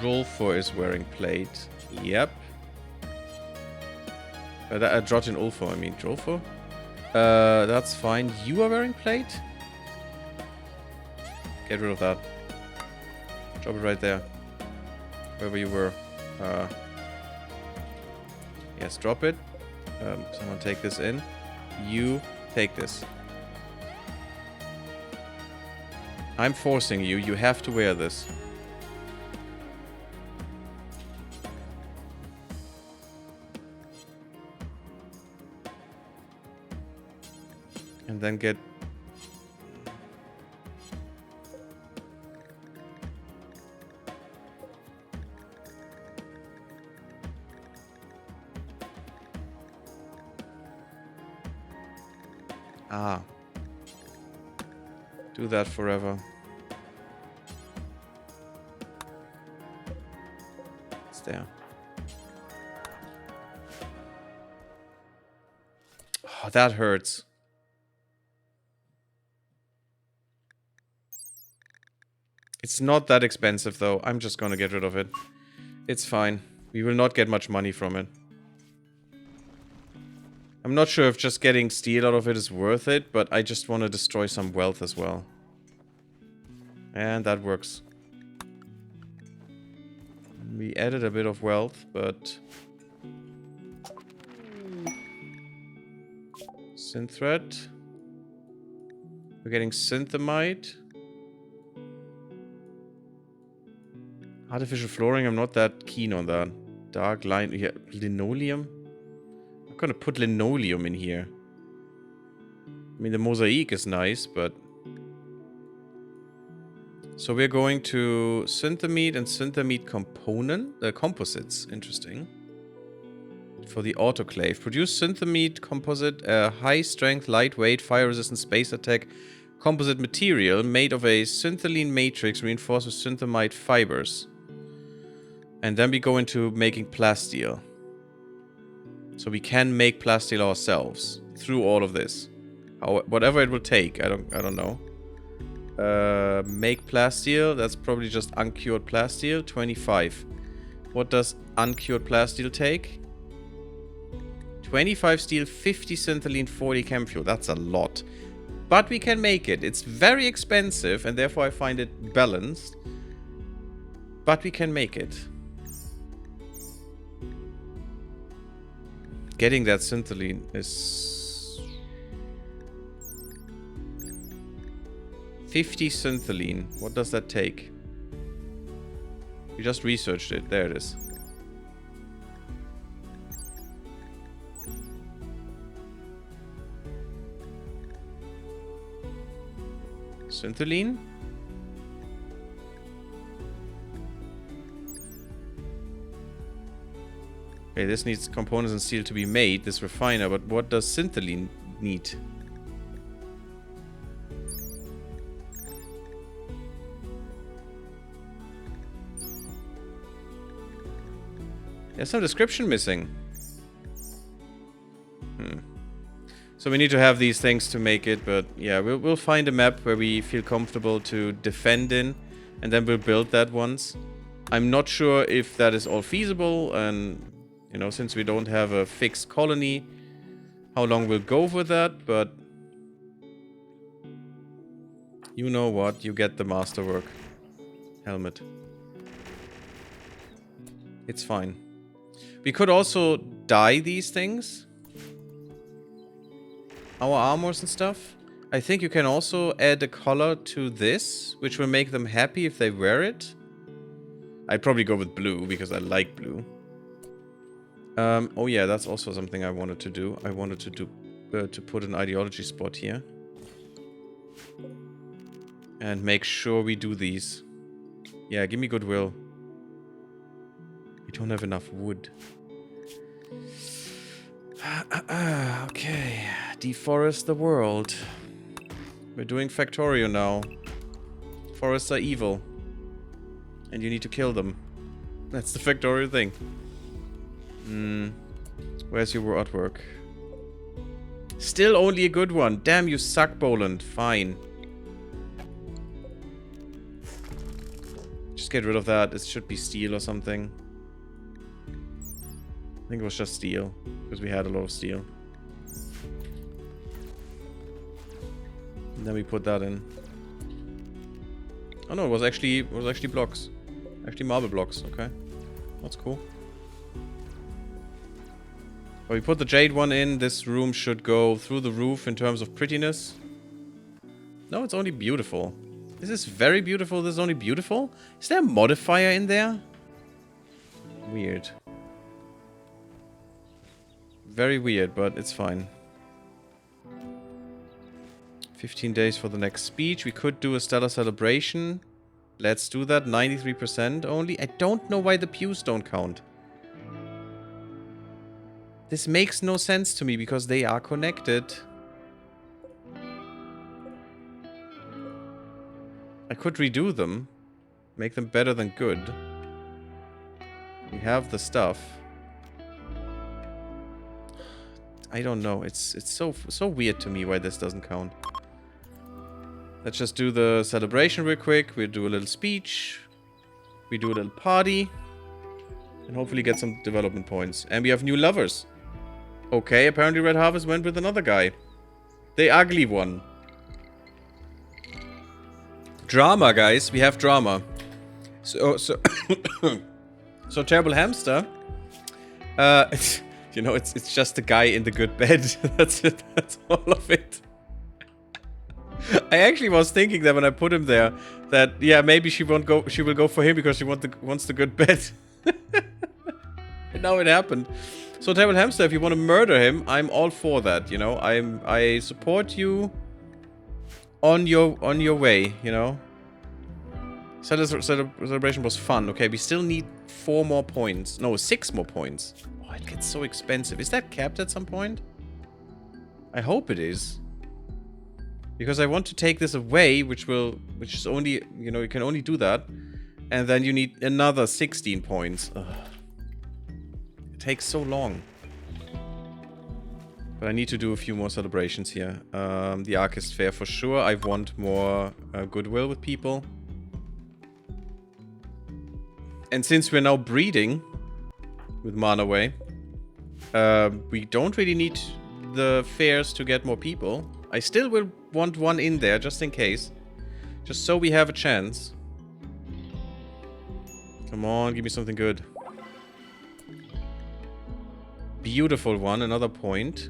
Rolfo is wearing plate. Yep. Drotin Ulfo, I mean. Rolfo? That's fine. You are wearing plate? Get rid of that. Drop it right there. Wherever you were. Yes, drop it. Someone take this in. You take this. I'm forcing you. You have to wear this. And then get... Do that forever. It's there. Oh, that hurts. It's not that expensive, though. I'm just gonna get rid of it. It's fine. We will not get much money from it. I'm not sure if just getting steel out of it is worth it, but I just want to destroy some wealth as well. And that works. We added a bit of wealth, but... Synthread. We're getting synthamite. Artificial flooring, I'm not that keen on that. Dark line, yeah, linoleum. I'm gonna put linoleum in here. I mean, the mosaic is nice, but... So we're going to synthamite and synthamite composites. Interesting. For the autoclave. Produce synthamite composite, high strength, lightweight, fire resistant, space attack composite material made of a synthaline matrix reinforced with synthamite fibers. And then we go into making plasteel. So we can make plasteel ourselves through all of this. Whatever it will take, I don't know. Make plasteel, that's probably just uncured plasteel, 25. What does uncured plasteel take? 25 steel, 50 synthaline, 40 chem fuel. That's a lot. But we can make it. It's very expensive, and therefore I find it balanced. But we can make it. Getting that synthaline is... 50 synthaline. What does that take? We just researched it. There it is. Synthaline? Okay, this needs components and steel to be made, this refiner, but what does synthaline need? There's some description missing. So we need to have these things to make it, but yeah, we'll find a map where we feel comfortable to defend in, and then we'll build that once. I'm not sure if that is all feasible, and You know, since we don't have a fixed colony, how long we'll go with that, but you know what? You get the masterwork helmet. It's fine. We could also dye these things. Our armors and stuff. I think you can also add a color to this, which will make them happy if they wear it. I'd probably go with blue, because I like blue. Oh yeah, that's also something I wanted to do. I wanted to put an ideology spot here. And make sure we do these. Yeah, give me goodwill. We don't have enough wood. Okay. Deforest the world. We're doing Factorio now. Forests are evil. And you need to kill them. That's the Factorio thing. Where's your artwork? Still only a good one. Damn, you suck, Boland. Fine. Just get rid of that. It should be steel or something. I think it was just steel. Because we had a lot of steel. And then we put that in. Oh no, it was actually blocks. Actually marble blocks, okay. That's cool. But we put the jade one in. This room should go through the roof in terms of prettiness. No, it's only beautiful. This is very beautiful. This is only beautiful. Is there a modifier in there? Weird. Very weird, but it's fine. 15 days for the next speech. We could do a stellar celebration. Let's do that. 93% only. I don't know why the pews don't count. This makes no sense to me because they are connected. I could redo them. Make them better than good. We have the stuff. I don't know. It's so weird to me why this doesn't count. Let's just do the celebration real quick. We'll do a little speech. We do a little party. And hopefully get some development points. And we have new lovers. Okay, apparently Red Harvest went with another guy. The ugly one. Drama, guys. We have drama. So Terrible Hamster. You know, it's just the guy in the good bed. That's it. That's all of it. I actually was thinking that when I put him there, that yeah, maybe she won't go. She will go for him because she wants the good bed. And now it happened. So Terrible Hamster, if you want to murder him, I'm all for that. You know, I support you on your way. You know. Celebration was fun. Okay, we still need 4 more points. No, 6 more points. Oh, it gets so expensive. Is that capped at some point? I hope it is. Because I want to take this away, which is only, you know, you can only do that. And then you need another 16 points. Ugh. It takes so long. But I need to do a few more celebrations here. The Archist Fair for sure. I want more goodwill with people. And since we're now breeding with Manaway, we don't really need the fairs to get more people. I still will want one in there, just in case. Just so we have a chance. Come on, give me something good. Beautiful one, another point.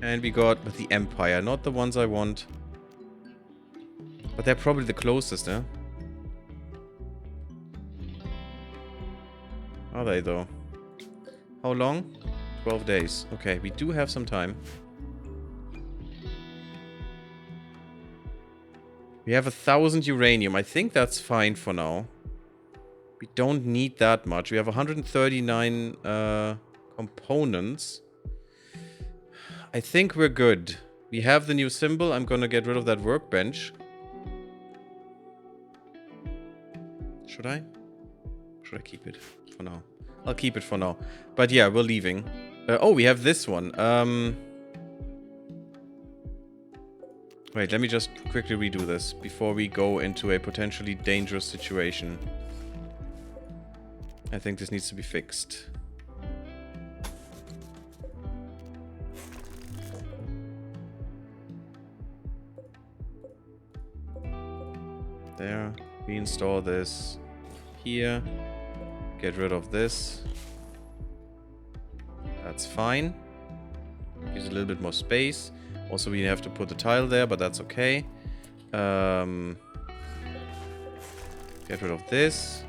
And we got with the Empire, not the ones I want. But they're probably the closest, eh? Are they, though? How long? 12 days. Okay, we do have some time. We have 1,000 uranium. I think that's fine for now. We don't need that much. We have 139 components. I think we're good. We have the new symbol. I'm gonna get rid of that workbench. Should I? Should I keep it for now? I'll keep it for now. But yeah, we're leaving. Oh, we have this one. Wait, let me just quickly redo this before we go into a potentially dangerous situation. I think this needs to be fixed. There. Reinstall this here. Get rid of this. That's fine. Gives a little bit more space. Also, we have to put the tile there, but that's okay. Get rid of this.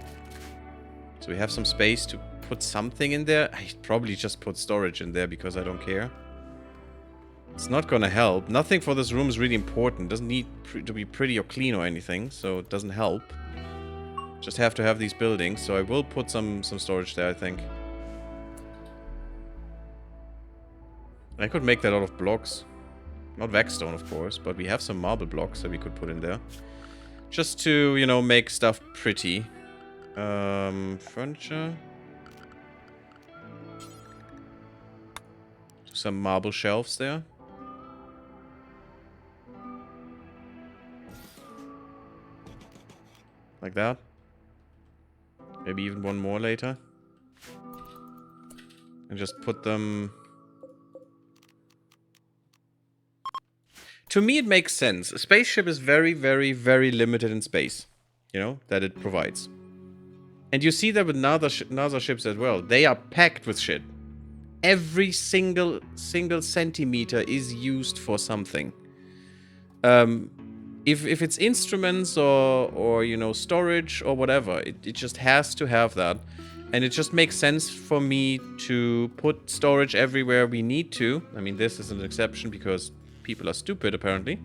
So we have some space to put something in there. I probably just put storage in there because I don't care. It's not gonna help. Nothing for this room is really important. Doesn't need to be pretty or clean or anything, so it doesn't help. Just have to have these buildings, so I will put some storage there, I think. I could make that out of blocks. Not Vaxstone, of course, but we have some marble blocks that we could put in there. Just to, you know, make stuff pretty. Furniture. Some marble shelves there. Like that. Maybe even one more later. And just put them... To me, it makes sense. A spaceship is very, very, very limited in space. You know, that it provides. And you see that with NASA ships as well. They are packed with shit. Every single centimeter is used for something. If it's instruments or you know, storage or whatever, it just has to have that. And it just makes sense for me to put storage everywhere we need to. I mean, this is an exception because people are stupid, apparently.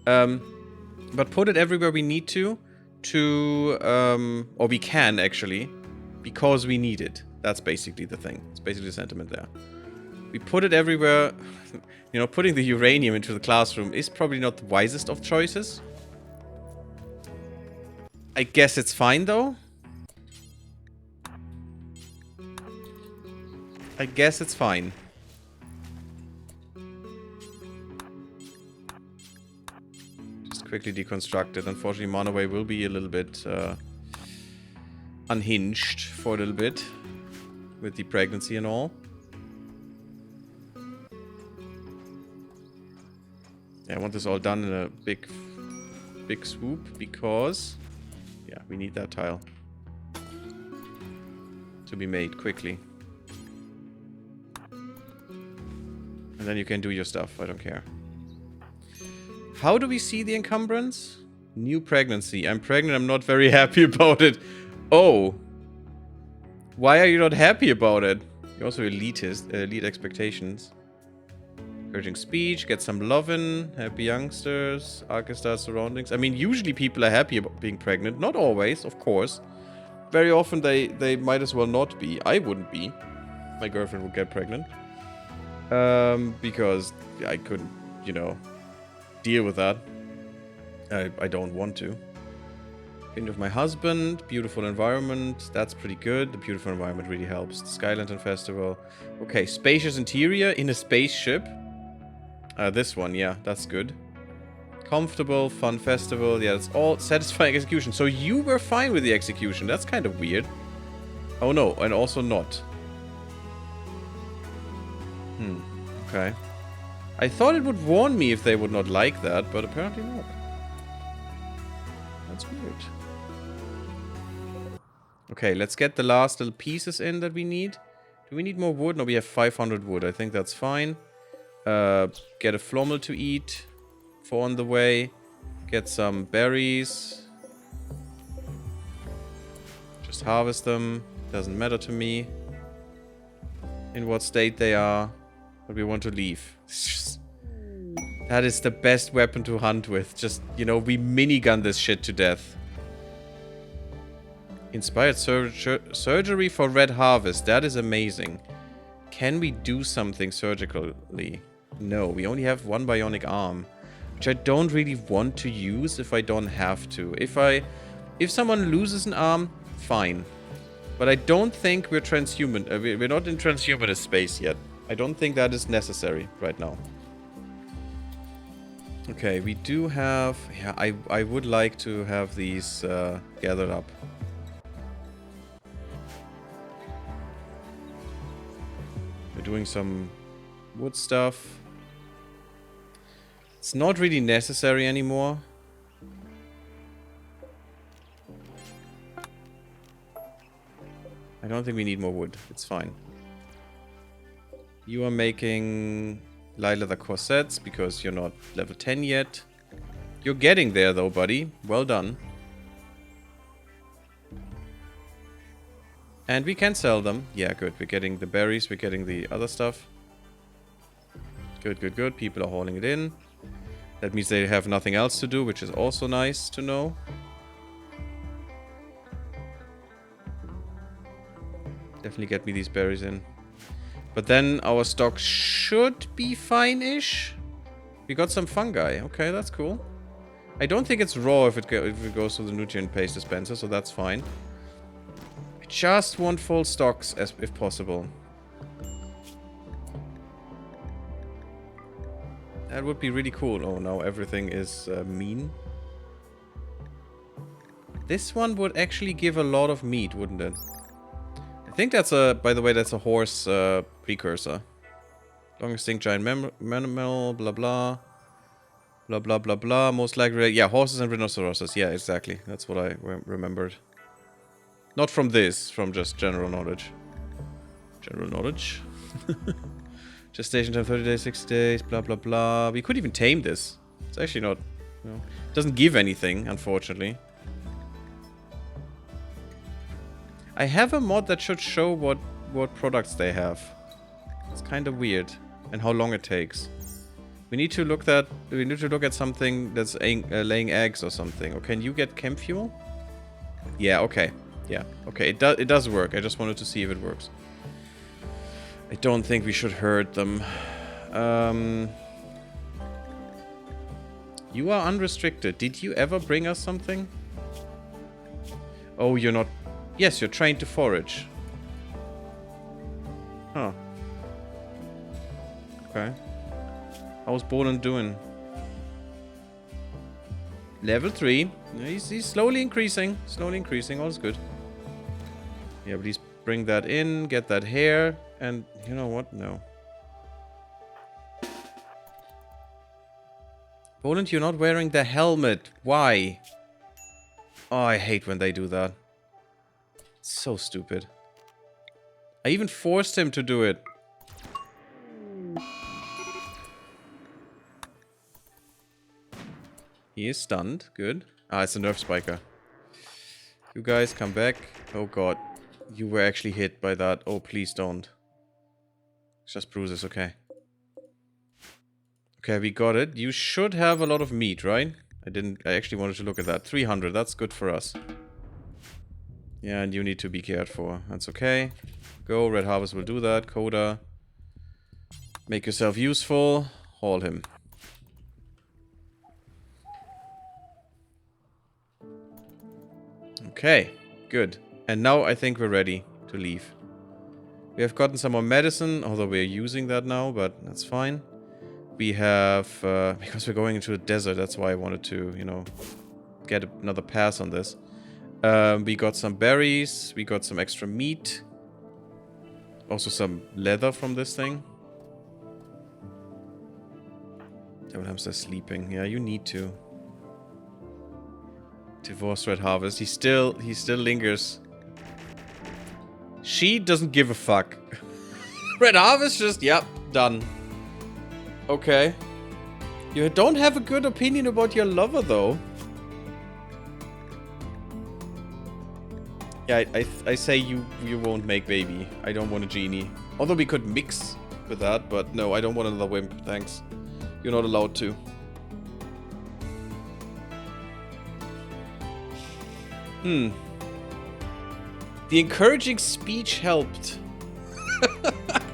But put it everywhere we need to or we can, actually, because we need it. That's basically the thing. It's basically the sentiment there. We put it everywhere. You know, putting the uranium into the classroom is probably not the wisest of choices. I guess it's fine, though. I guess it's fine. Just quickly deconstruct it. Unfortunately, Monoway will be a little bit unhinged for a little bit with the pregnancy and all. Yeah, I want this all done in a big swoop because, yeah, we need that tile to be made quickly. And then you can do your stuff. I don't care. How do we see the encumbrance? New pregnancy. I'm pregnant. I'm not very happy about it. Oh. Why are you not happy about it? You're also elitist. Elite expectations. Encouraging speech. Get some lovin'. Happy youngsters. Orchestra surroundings. I mean, usually people are happy about being pregnant. Not always, of course. Very often they might as well not be. I wouldn't be. My girlfriend would get pregnant. Because I couldn't, you know, deal with that. I don't want to. Opinion of my husband. Beautiful environment. That's pretty good. The beautiful environment really helps. The Sky Lantern Festival. Okay, spacious interior in a spaceship. This one, yeah, that's good. Comfortable, fun festival. Yeah, it's all satisfying execution. So you were fine with the execution. That's kind of weird. Oh no, and also not. Okay. I thought it would warn me if they would not like that, but apparently not. That's weird. Okay, let's get the last little pieces in that we need. Do we need more wood? No, we have 500 wood. I think that's fine. Get a flommel to eat for on the way. Get some berries. Just harvest them. Doesn't matter to me in what state they are. But we want to leave. That is the best weapon to hunt with. Just, you know, we minigun this shit to death. Inspired surgery for Red Harvest. That is amazing. Can we do something surgically? No, we only have one bionic arm. Which I don't really want to use if I don't have to. If someone loses an arm, fine. But I don't think we're transhuman. We're not in transhumanist space yet. I don't think that is necessary right now. Okay, we do have... Yeah, I would like to have these gathered up. We're doing some wood stuff. It's not really necessary anymore. I don't think we need more wood. It's fine. You are making light leather corsets because you're not level 10 yet. You're getting there though, buddy. Well done. And we can sell them. Yeah, good. We're getting the berries. We're getting the other stuff. Good, good, good. People are hauling it in. That means they have nothing else to do, which is also nice to know. Definitely get me these berries in. But then our stock should be fine-ish. We got some fungi. Okay, that's cool. I don't think it's raw if it goes to the nutrient paste dispenser, so that's fine. I just want full stocks if possible. That would be really cool. Oh, now everything is mean. This one would actually give a lot of meat, wouldn't it? I think that's a, by the way, that's a horse precursor. Long extinct giant mammal, blah blah. Blah blah blah blah. Most likely, yeah, horses and rhinoceroses. Yeah, exactly. That's what I remembered. Not from this, from just general knowledge. General knowledge. Gestation time 30 days, 60 days, blah blah blah. We could even tame this. It's actually not, you know, it doesn't give anything, unfortunately. I have a mod that should show what products they have. It's kind of weird, and how long it takes. We need to look at something that's laying eggs or something. Or can you get chem fuel? Yeah, okay. Yeah, okay. It does work. I just wanted to see if it works. I don't think we should hurt them. You are unrestricted. Did you ever bring us something? Oh, you're not... Yes, you're trained to forage. Huh. Okay. How's Bolan doing? Level 3. He's slowly increasing. Slowly increasing. All is good. Yeah, please bring that in. Get that hair. And you know what? No. Bolan, you're not wearing the helmet. Why? Oh, I hate when they do that. It's so stupid. I even forced him to do it. He is stunned. Good. Ah, it's a nerf spiker. You guys come back. Oh god. You were actually hit by that. Oh, please don't. It's just bruises, okay. Okay, we got it. You should have a lot of meat, right? I actually wanted to look at that. 300, that's good for us. Yeah, and you need to be cared for. That's okay. Go, Red Harvest will do that. Coda. Make yourself useful. Haul him. Okay, good. And now I think we're ready to leave. We have gotten some more medicine, although we're using that now, but that's fine. We have, because we're going into the desert, that's why I wanted to, you know, get another pass on this. We got some berries, we got some extra meat. Also some leather from this thing. Devil Hamster's sleeping. Yeah, you need to. Divorce Red Harvest. He still lingers. She doesn't give a fuck. Red Harvest just, yep, done. Okay. You don't have a good opinion about your lover, though. Yeah, I say you won't make baby. I don't want a genie. Although we could mix with that, but no, I don't want another wimp, thanks. You're not allowed to. The encouraging speech helped.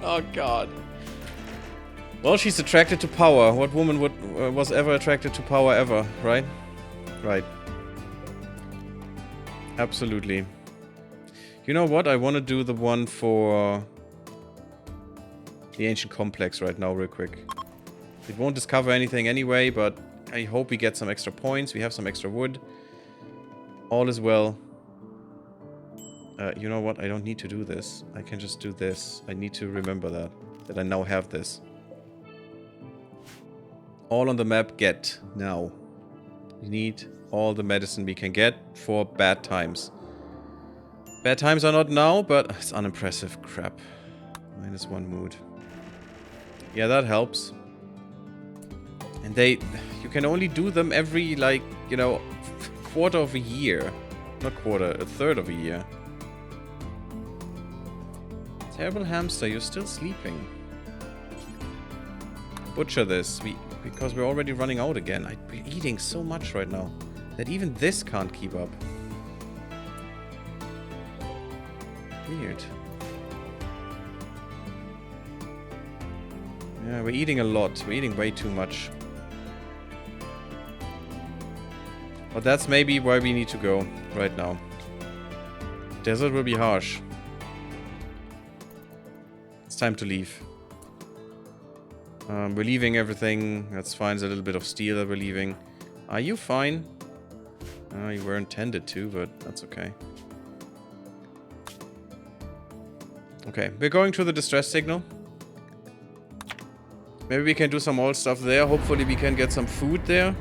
Oh god. Well, she's attracted to power. What woman was ever attracted to power ever, right? Right. Absolutely. You know what? I want to do the one for the ancient complex right now real quick. It won't discover anything anyway, but I hope we get some extra points. We have some extra wood. All is well. You know what? I don't need to do this. I can just do this. I need to remember that I now have this. All on the map, get now. We need all the medicine we can get for bad times. Bad times are not now, but it's unimpressive. Crap. -1 mood. Yeah, that helps. And you can only do them every, like, you know, quarter of a year. Not quarter, a third of a year. Terrible hamster, you're still sleeping. Butcher this, because we're already running out again. We're eating so much right now that even this can't keep up. Weird. Yeah, we're eating a lot. We're eating way too much. But that's maybe why we need to go right now. Desert will be harsh. It's time to leave. We're leaving everything. That's fine. There's a little bit of steel that we're leaving. Are you fine? You were intended to, but that's okay. Okay, we're going to the distress signal. Maybe we can do some old stuff there. Hopefully we can get some food there.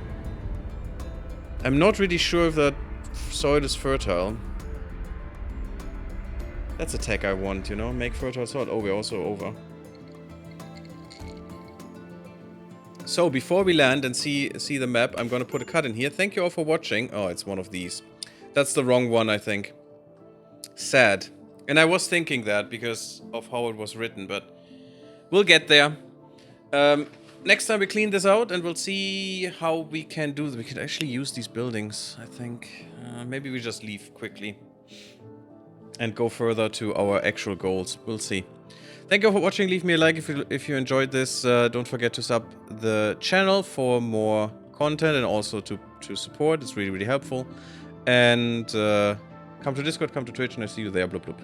I'm not really sure if that soil is fertile. That's a tech I want, you know? Make fertile soil. Oh, we're also over. So, before we land and see the map, I'm gonna put a cut in here. Thank you all for watching. Oh, it's one of these. That's the wrong one, I think. Sad. And I was thinking that because of how it was written, but we'll get there. Next time we clean this out and we'll see how we can do this. We could actually use these buildings, I think. Maybe we just leave quickly and go further to our actual goals. We'll see. Thank you for watching. Leave me a like if you enjoyed this. Don't forget to sub the channel for more content and also to support. It's really, really helpful. And come to Discord, come to Twitch, and I see you there. Bloop, bloop.